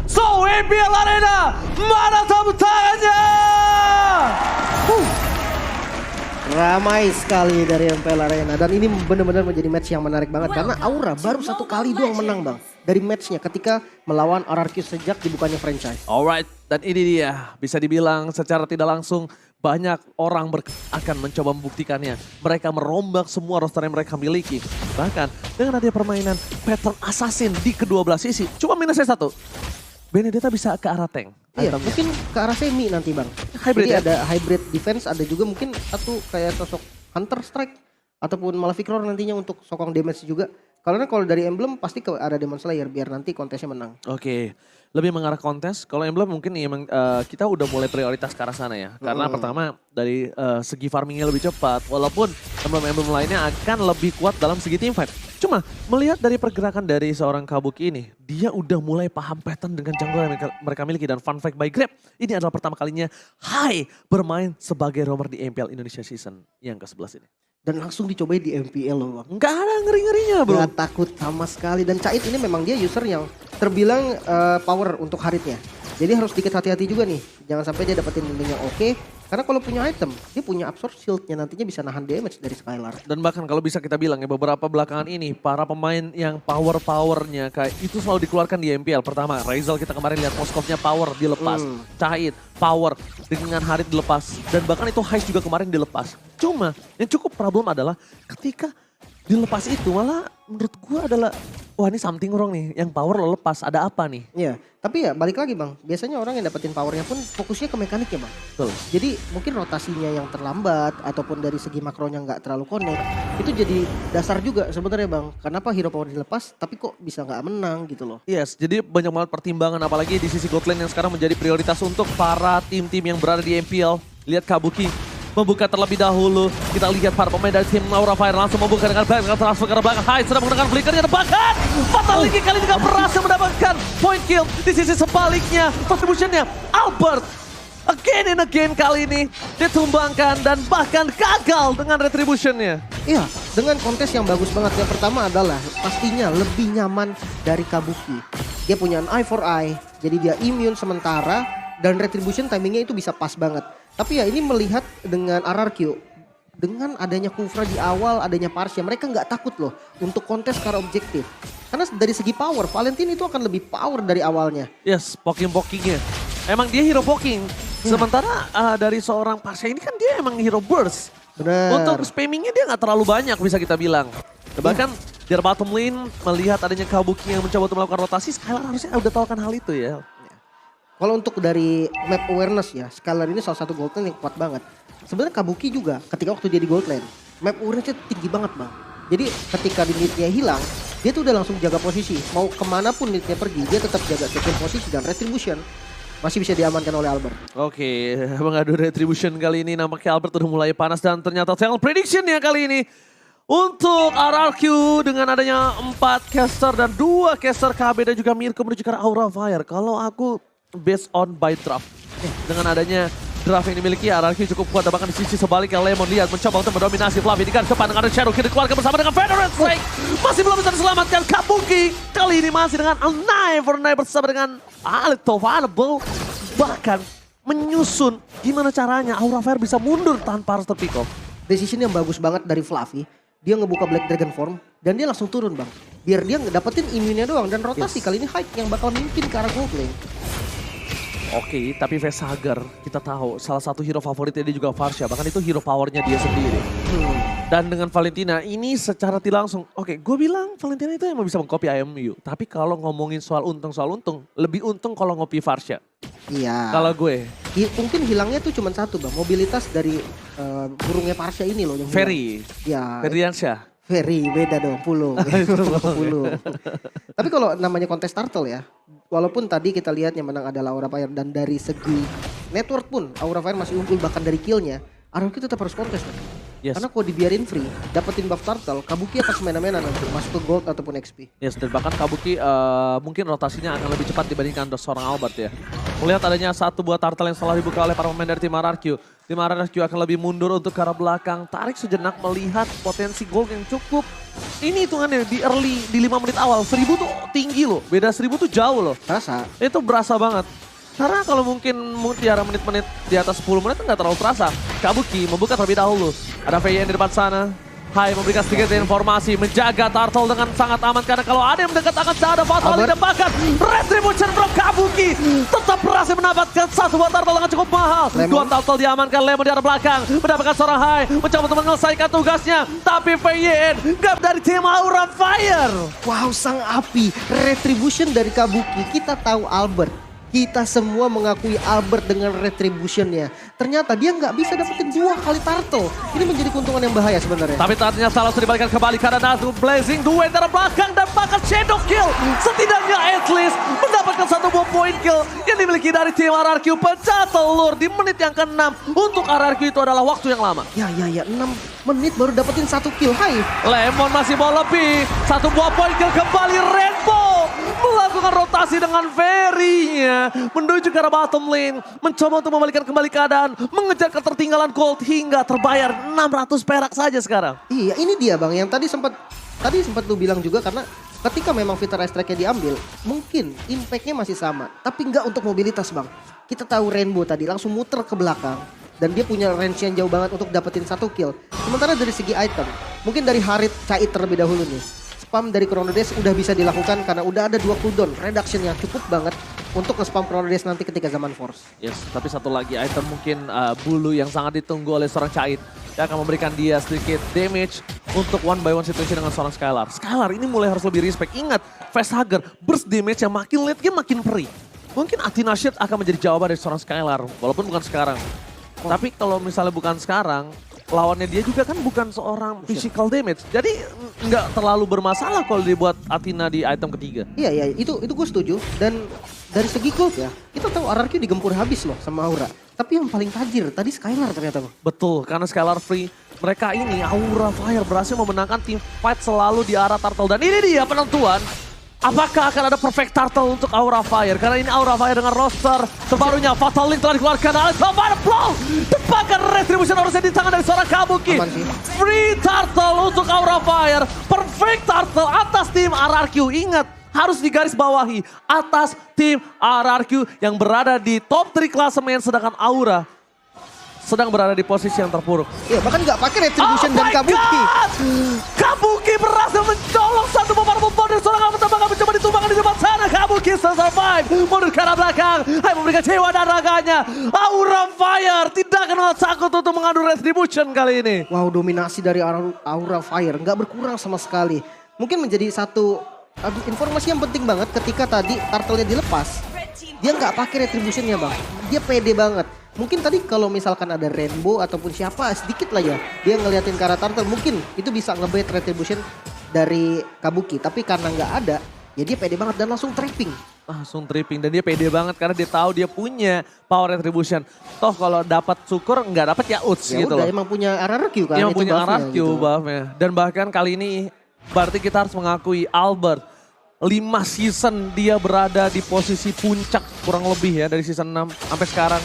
Seoul MPL Arena. Mana tepuk tangannya? Ramai sekali dari MPL Arena dan ini benar-benar menjadi match yang menarik banget karena Aura baru satu kali doang menang bang dari matchnya ketika melawan RRQ sejak dibukanya franchise. Alright, dan ini dia bisa dibilang secara tidak langsung banyak orang akan mencoba membuktikannya. Mereka merombak semua roster yang mereka miliki. Bahkan dengan adanya permainan pattern assassin di kedua belah sisi. Cuma minusnya satu, Benedetta bisa ke arah tank. Iya, mungkin ke arah semi nanti bang. Hybrid Jadi ya? ada hybrid defense, ada juga mungkin satu kayak sosok Hunter Strike ataupun Malefic Roar nantinya untuk sokong damage juga. Karena kalau dari Emblem pasti ada Demon Slayer biar nanti kontesnya menang. Oke, lebih mengarah kontes. Kalau Emblem mungkin emang kita udah mulai prioritas ke arah sana ya. Karena pertama dari segi farmingnya lebih cepat. Walaupun Emblem-Emblem lainnya akan lebih kuat dalam segi teamfight. Cuma melihat dari pergerakan dari seorang Kabuki ini, dia udah mulai paham pattern dengan jungle yang mereka miliki. Dan fun fact by Grab, ini adalah pertama kalinya Hai bermain sebagai roamer di MPL Indonesia Season yang ke-11 ini. Dan langsung dicobain di MPL loh bang. Nggak ada ngeri-ngerinya bro. Gak takut sama sekali. Dan Cait ini memang dia user yang terbilang power untuk haritnya. Jadi harus sedikit hati-hati juga nih. Jangan sampai dia dapetin lindung yang oke. Karena kalau punya item, dia punya absorb shieldnya nantinya bisa nahan damage dari Skylar. Dan bahkan kalau bisa kita bilang ya beberapa belakangan ini para pemain yang power-powernya kayak itu selalu dikeluarkan di MPL. Pertama Rizal kita kemarin lihat Moskovnya power dilepas. Cahit power dengan Harit dilepas. Dan bahkan itu Heist juga kemarin dilepas. Cuma yang cukup problem adalah ketika dilepas itu malah menurut gua adalah wah ini something wrong nih. Yang power lo lepas ada apa nih? Iya, tapi ya balik lagi bang. Biasanya orang yang dapetin powernya pun fokusnya ke mekaniknya bang. Betul. Jadi mungkin rotasinya yang terlambat ataupun dari segi makronya nggak terlalu connect. Itu jadi dasar juga sebenarnya bang. Kenapa hero power dilepas tapi kok bisa nggak menang gitu loh. Yes, jadi banyak banget pertimbangan apalagi di sisi gold lane yang sekarang menjadi prioritas untuk para tim-tim yang berada di MPL. Lihat Kabuki membuka terlebih dahulu. Kita lihat para pemain dari tim Aura Fire langsung membuka dengan baik. Dengan transfer ke belakang. Hai sudah menggunakan flickernya. Bahkan Fatal Ligi kali ini gak berhasil mendapatkan point kill. Di sisi sebaliknya contributionnya Albert. Again and again kali ini ditumbangkan dan bahkan gagal dengan retributionnya. Iya, dengan kontes yang bagus banget. Yang pertama adalah pastinya lebih nyaman dari Kabuki. Dia punya an eye for eye. Jadi dia immune sementara dan retribution timingnya itu bisa pas banget. Tapi ya ini melihat dengan RRQ, dengan adanya Kufra di awal, adanya Parsha, mereka nggak takut loh untuk kontes secara objektif. Karena dari segi power, Valentine itu akan lebih power dari awalnya. Yes, poking-pokingnya. Emang dia hero poking. Sementara dari seorang Parsha ini kan dia emang hero burst. Benar. Untuk spammingnya dia nggak terlalu banyak bisa kita bilang. Bahkan di bottom lane melihat adanya Kabuki yang mencoba untuk melakukan rotasi, Skylar harusnya udah tahu kan hal itu ya. Kalau untuk dari map awareness ya, Skylar ini salah satu gold lane yang kuat banget. Sebenarnya Kabuki juga ketika waktu dia di gold lane, map awareness-nya tinggi banget bang. Jadi ketika di mid-nya hilang, dia tuh udah langsung jaga posisi. Mau kemanapun mid-nya pergi, dia tetap jaga secure posisi dan retribution masih bisa diamankan oleh Albert. Oke, mengadu retribution kali ini nampaknya Albert udah mulai panas dan ternyata Tell Prediction ya kali ini. Untuk RRQ dengan adanya 4 caster dan 2 caster KB dan juga Mirko menuju ke arah Aura Fire. Kalau aku based on by draft. Dengan adanya draft yang dimiliki RRQ cukup kuat. Bahkan di sisi sebaliknya Lemon lihat mencoba untuk mendominasi Fluffy. Di garis depan dengan Shadow Kid dikeluarkan bersama dengan Federal Strike. Masih belum bisa diselamatkan Kabuki. Kali ini masih dengan Never bersama dengan Alito Vanable. Bahkan menyusun gimana caranya Aura Fire bisa mundur tanpa harus terpick off. Decision yang bagus banget dari Fluffy. Dia ngebuka Black Dragon form dan dia langsung turun bang. Biar dia ngedapetin imunnya doang dan rotasi kali ini Hype yang bakal mimpin ke arah gold lane. Oke, tapi Vesagar kita tahu salah satu hero favoritnya dia juga Farsha. Bahkan itu hero powernya dia sendiri. Dan dengan Valentina ini secara tidak langsung. Oke, gue bilang Valentina itu emang bisa mengcopy IMU. Tapi kalau ngomongin soal untung, lebih untung kalau ngopi Farsha. Iya. Kalau gue. Mungkin hilangnya tuh cuma satu bang. Mobilitas dari burungnya Parsha ini loh yang hilang. Ferry. Ya. Ferdiansyah. Ferry beda dong, Pulung. Pulung. Tapi kalau namanya kontes turtle ya, walaupun tadi kita lihat yang menang adalah Aura Fire dan dari segi network pun Aura Fire masih unggul bahkan dari killnya, RRQ tetap harus kontes. Yes. Karena kalau dibiarin free, dapetin buff turtle, Kabuki akan semena-mena nanti masuk ke gold ataupun XP. Yes, dan bahkan Kabuki mungkin rotasinya akan lebih cepat dibandingkan seorang Albert ya. Melihat adanya satu buah turtle yang salah dibuka oleh para pemain dari tim RRQ. Tim RRQ akan lebih mundur untuk ke arah belakang. Tarik sejenak melihat potensi gol yang cukup. Ini hitungannya di early, di 5 menit awal. 1000 tuh tinggi loh, beda 1000 tuh jauh loh. Terasa. Itu berasa banget. Karena kalau mungkin tiara menit-menit di atas 10 menit nggak terlalu terasa. Kabuki membuka terlebih dahulu. Ada VN di depan sana. Hai memberikan sedikit informasi, menjaga Turtle dengan sangat aman karena kalau ada yang mendekat akan ada fatal ditembakkan. Retribution from Kabuki tetap berhasil mendapatkan satu buat Turtle dengan cukup mahal. Dua Turtle diamankan, Lemon di arah belakang mendapatkan seorang Hai, mencoba untuk menyelesaikan tugasnya. Tapi VN gap dari tim Aura Fire. Wow, sang api. Retribution dari Kabuki. Kita tahu Albert. Kita semua mengakui Albert dengan retributionnya. Ternyata dia nggak bisa dapetin 2 kali turtle. Ini menjadi keuntungan yang bahaya sebenarnya. Tapi tadinya salah dibalikan kembali karena Nazu Blazing duet dari belakang dan bahkan Shadow Kill. Setidaknya at least mendapatkan 1 buah point kill yang dimiliki dari tim RRQ. Pecah telur di menit yang ke-6. Untuk RRQ itu adalah waktu yang lama. Ya, 6 menit baru dapetin 1 kill. Hai. Lemon masih mau lebih. 1 buah point kill kembali Rainbow. Melakukan rotasi dengan Ferry-nya. Menuju ke arah bottom lane. Mencoba untuk membalikan kembali keadaan. Mengejar ketertinggalan gold hingga terbayar 600 perak saja sekarang. Iya, ini dia Bang yang tadi sempat lu bilang juga karena ketika memang fitur ice track-nya diambil, mungkin impact-nya masih sama. Tapi nggak untuk mobilitas Bang. Kita tahu Rainbow tadi langsung muter ke belakang. Dan dia punya range yang jauh banget untuk dapetin 1 kill. Sementara dari segi item, mungkin dari Harit Cait terlebih dahulu nih. Spam dari Chrono Dash udah bisa dilakukan karena udah ada 2 cooldown. Reduction-nya cukup banget untuk nge-spam Chrono Dash nanti ketika zaman Force. Yes, tapi satu lagi item mungkin bulu yang sangat ditunggu oleh seorang Cait. Yang akan memberikan dia sedikit damage untuk 1-by-1 situation dengan seorang Skylar. Skylar ini mulai harus lebih respect. Ingat, Facehugger burst damage yang makin late game makin perih. Mungkin Athena Shield akan menjadi jawaban dari seorang Skylar, walaupun bukan sekarang. Tapi kalau misalnya bukan sekarang, lawannya dia juga kan bukan seorang physical damage. Jadi nggak terlalu bermasalah kalau dibuat Athena di item ketiga. Iya, itu gue setuju. Dan dari segi gold ya, kita tahu RRQ digempur habis loh sama Aura. Tapi yang paling tajir tadi Skylar ternyata Bang. Betul, karena Skylar free. Mereka ini Aura Fire berhasil memenangkan tim fight selalu di arah Turtle. Dan ini dia penentuan. Apakah akan ada perfect turtle untuk Aura Fire? Karena ini Aura Fire dengan roster terbarunya. Fatal Link telah dikeluarkan. Alexander Blow. Tepakan retribution harusnya di tangan dari seorang Kabuki. Free turtle untuk Aura Fire. Perfect turtle atas tim RRQ. Ingat, harus digaris bawahi. Atas tim RRQ yang berada di top 3 klasemen. Sedangkan Aura sedang berada di posisi yang terpuruk. Iya, bahkan nggak pakai retribution dan Kabuki. Kabuki berhasil mencolong satu bombar dari seorang Alpha Tabaka mencoba ditumbangkan di depan sana. Kabuki still survive. Mundur ke arah belakang. Hai memberikan jiwa dan raganya. Aura Fire tidak kenal takut untuk mengadu retribution kali ini. Wow, dominasi dari Aura Fire nggak berkurang sama sekali. Mungkin menjadi satu informasi yang penting banget ketika tadi turtle-nya dilepas. Dia nggak pakai retributionnya Bang. Dia pede banget. Mungkin tadi kalau misalkan ada Rainbow ataupun siapa sedikit lah ya. Dia ngeliatin ke arah turtle mungkin itu bisa nge-bait retribution dari Kabuki. Tapi karena nggak ada ya dia pede banget dan langsung tripping. Langsung tripping dan dia pede banget karena dia tahu dia punya power retribution. Toh kalau dapat syukur nggak dapat ya uts ya gitu udah, loh. emang punya RRQ kan. Emang punya RRQ gitu. buffnya. Dan bahkan kali ini berarti kita harus mengakui Albert 5 season dia berada di posisi puncak kurang lebih ya dari season 6 sampai sekarang.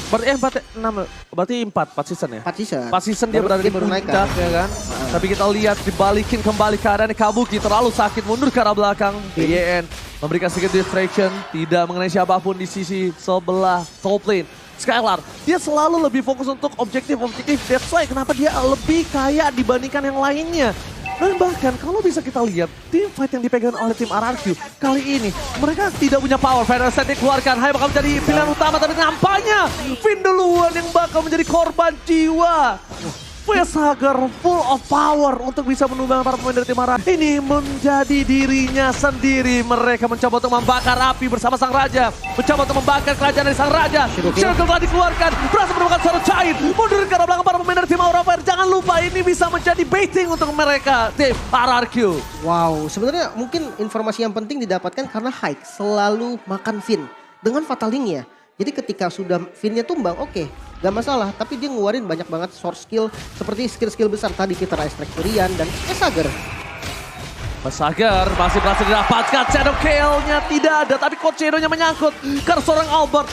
Berarti 4 season ya? 4 season. 4 season dia berada di puncak ya kan. Tapi kita lihat dibalikin kembali keadaan Kabuki terlalu sakit mundur ke arah belakang. BYN memberikan sedikit distraction, tidak mengenai siapapun di sisi sebelah top lane. Skylar, dia selalu lebih fokus untuk objektif. That's why kenapa dia lebih kaya dibandingkan yang lainnya. Dan bahkan kalau bisa kita lihat tim fight yang dipegang oleh tim RRQ kali ini mereka tidak punya power. Final set dikeluarkan, Hai bakal menjadi pilihan utama tapi nampaknya Finn duluan yang bakal menjadi korban jiwa. Facehugger full of power untuk bisa menumbang para pemain dari tim RRQ. Ini menjadi dirinya sendiri. Mereka mencoba untuk membakar api bersama sang raja. Mencoba untuk membakar kerajaan dari sang raja. Circle telah dikeluarkan. Berhasil menemukan seorang Cait. Mundur ke arah belakang para pemain dari tim Aura Fire. Jangan lupa ini bisa menjadi baiting untuk mereka. Tim RRQ. Wow, sebenarnya mungkin informasi yang penting didapatkan karena Hike selalu makan Finn. Dengan Fatal Link-nya. Jadi ketika sudah Finn-nya tumbang, oke, gak masalah. Tapi dia ngeluarin banyak banget source skill. Seperti skill-skill besar tadi kita Ice Track Durian dan Facehugger. Sagar masih berhasil didapatkan, Shadow Kill-nya tidak ada, tapi Coach Shadow-nya menyangkut karena seorang Albert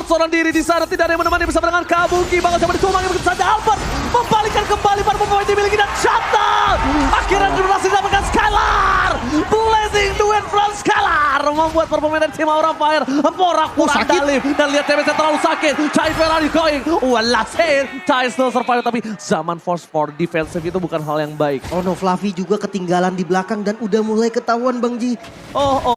seorang diri di sana, tidak ada yang menemani bersama dengan Kabuki, bakal coba ditumpangi begitu saja. Albert membalikkan kembali para pemain dimiliki dan shutdown. Akhirnya berhasil didapatkan Skylar, blazing duet from Skylar membuat para pemain dari tim Aura Fire porak-porak dalip dan lihat damage-nya terlalu sakit. Chai Ferrari going, last hit, Chai still survive, tapi zaman force for defensive itu bukan hal yang baik. Oh no, Fluffy juga ketinggalan di belakang dan udah mulai ketahuan Bang Ji. Oh.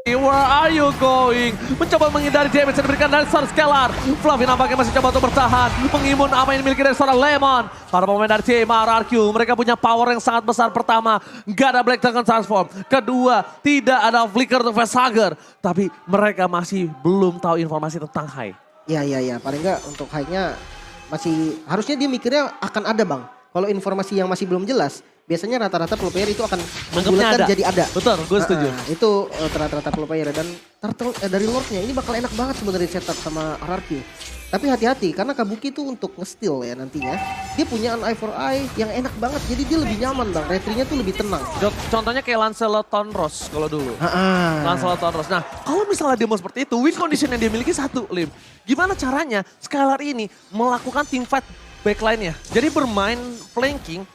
Where are you going? Mencoba menghindari damage yang diberikan dari seorang Skylar. Fluffy nampaknya masih coba untuk bertahan. Mengimun apa yang dimiliki dari seorang Lemon. Para pemain dari tim RRQ, mereka punya power yang sangat besar. Pertama, gak ada Black Dragon Transform. Kedua, tidak ada Flicker untuk Facehugger. Tapi mereka masih belum tahu informasi tentang Hai. Ya. Paling nggak untuk Hai-nya masih, harusnya dia mikirnya akan ada Bang. Kalau informasi yang masih belum jelas, biasanya rata-rata pro player itu akan membulatkan jadi ada. Betul, gue setuju. Itu rata-rata pro player dan dari Lordnya ini bakal enak banget sebenarnya setup sama RRQ. Tapi hati-hati karena Kabuki itu untuk nge-steal ya nantinya. Dia punya an eye for eye yang enak banget, jadi dia lebih nyaman Bang. Retry-nya tuh lebih tenang. Contohnya kayak Lancelot Tonros kalau dulu. Lancelot Tonros. Nah, kalau misalnya dia mau seperti itu, win condition yang dia miliki satu, Lim. Gimana caranya Skylar ini melakukan team fight backline-nya? Jadi bermain flanking.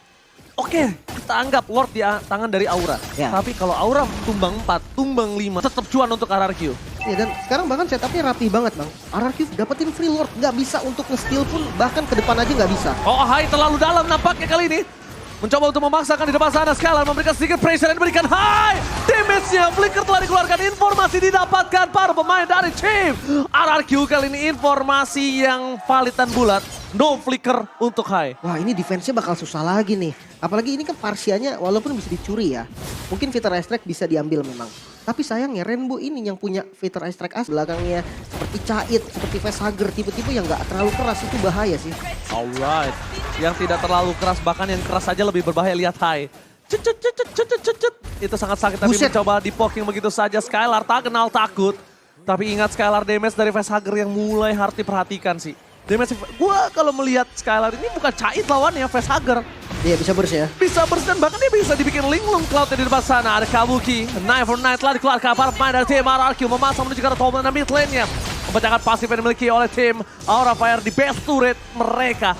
Oke, kita anggap Lord di tangan dari Aura. Ya. Tapi kalau Aura tumbang 4, tumbang 5, tetap cuan untuk RRQ. Ya, dan sekarang bahkan setupnya rapi banget Bang. RRQ dapetin free Lord, nggak bisa untuk nge-steal pun, bahkan ke depan aja nggak bisa. Oh, Hai terlalu dalam nampaknya kali ini. Mencoba untuk memaksakan di depan sana, Skylar memberikan sedikit pressure dan diberikan Hai. Damage-nya, Flicker telah dikeluarkan, informasi didapatkan para pemain dari tim RRQ. Kali ini informasi yang valid dan bulat. No Flicker untuk Hai. Wah, ini defense-nya bakal susah lagi nih. Apalagi ini kan Parsianya walaupun bisa dicuri ya. Mungkin Fitter Ice Strike bisa diambil memang. Tapi sayangnya Rainbow ini yang punya Fitter Ice Strike as belakangnya. Seperti Cait, seperti Facehugger, tipe-tipe yang gak terlalu keras itu bahaya sih. Alright. Yang tidak terlalu keras, bahkan yang keras saja lebih berbahaya. Lihat Hai. Cut. Itu sangat sakit tapi Buset. mencoba di-poking begitu saja. Skylar tak kenal takut. Tapi ingat Skylar damage dari Facehugger yang mulai harus diperhatikan sih. Damage, gua kalau melihat Skylar ini bukan Cait lawannya, Facehugger. Iya bisa burst ya. Bisa burst dan bahkan dia bisa dibikin linglung cloud di depan sana. Ada Kabuki, Knife for Night telah dikeluarkan para pemain dari tim RRQ memasang menuju ke arah top lane dan mid lane-nya. Pemecahkan pasif yang dimiliki oleh tim Aura Fire di best turret mereka.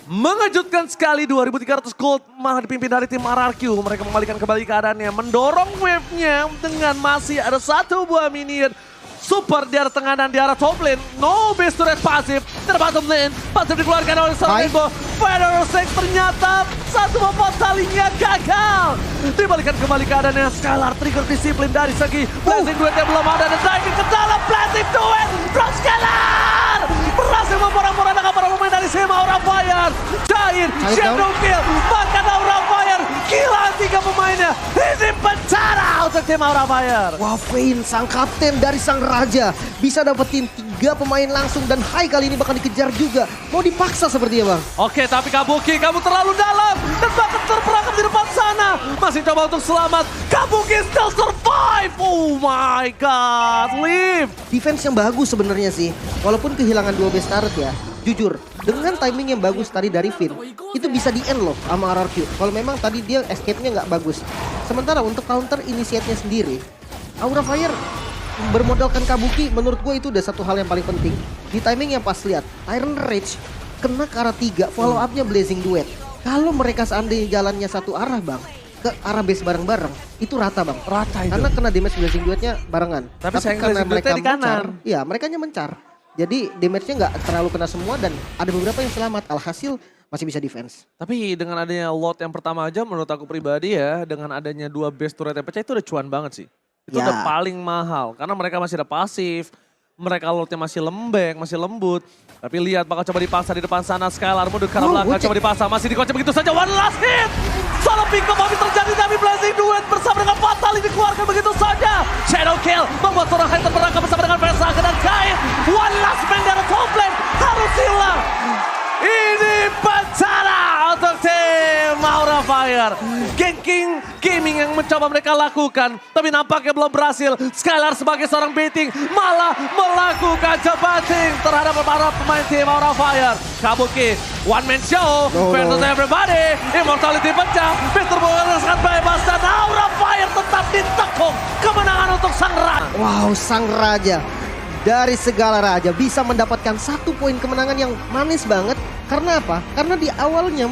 Mengejutkan sekali, 2.300 gold malah dipimpin dari tim RRQ. Mereka membalikan kembali keadaannya, mendorong wave-nya dengan masih ada satu buah minion. Super di arah tengah dan di arah top lane. No base turret pasif. Di bottom lane. Pasif dikeluarkan oleh seorang Rainbow. Federal Sex ternyata satu membuat talinya gagal. Dibalikan kembali keadaannya. Skylar trigger disiplin dari segi blazing duet yang belum ada. Dan diving ke dalam blazing duet from Skylar. Berhasil memporak-porandakan para pemain dari Sema Aura Fire. Giant Shadow Kill. Bahkan Aura Fire. Gila 3 pemainnya. Ini pencara untuk tim Aura Fire. Wah, Vayne sang kapten dari sang raja bisa dapetin 3 pemain langsung dan Hai kali ini bakal dikejar juga. Mau dipaksa sepertinya Bang. Oke, tapi Kabuki, kamu terlalu dalam dan bahkan terperangkap di depan sana. Masih coba untuk selamat. Kabuki still survive. Oh my god, leave. Defense yang bagus sebenarnya sih. Walaupun kehilangan 2 base turret ya. Jujur, dengan timing yang bagus tadi dari Vayne, itu bisa di-end loh sama RRQ. Kalau memang tadi dia escape-nya nggak bagus. Sementara untuk counter initiate-nya sendiri, Aura Fire bermodalkan Kabuki, menurut gue itu udah satu hal yang paling penting. Di timing yang pas lihat, Iron Rage kena ke arah 3, follow up-nya Blazing Duet. Kalau mereka seandainya jalannya satu arah Bang, ke arah base bareng-bareng, itu rata Bang. Rata itu. Karena kena damage Blazing Duetnya barengan. Tapi sayang Blazing Duetnya di kanan. Iya, mereka mencar. Jadi damage-nya nggak terlalu kena semua dan ada beberapa yang selamat. Alhasil masih bisa defense. Tapi dengan adanya lot yang pertama aja menurut aku pribadi ya, dengan adanya 2 base turret yang pecah itu udah cuan banget sih. Itu Ya. udah paling mahal karena mereka masih ada pasif. Mereka lotnya masih lembek, masih lembut. Tapi lihat bakal coba dipaksa di depan sana. Skylar mundur ke arah belakang, coba dipaksa. Masih dikocok begitu saja. One last hit. Solo pick up habis terjadi tapi Blazing Duet bersama dengan Fatal dikeluarkan begitu saja. Shadow Kill membuat seorang Hai terperangkap bersama dengan Facehugger dan Kait. One last man dari top lane harus hilang. Ini bencana untuk tim Aura Fire. Ganking gaming yang mencoba mereka lakukan. Tapi nampaknya belum berhasil. Skylar sebagai seorang baiting malah melakukan jebating terhadap para pemain tim Aura Fire. Kabuki, one man show versus everybody. Immortality pecah. Mr. Bogan sangat bebas dan Wow, sang raja dari segala raja bisa mendapatkan 1 poin kemenangan yang manis banget. Karena apa? Karena di awalnya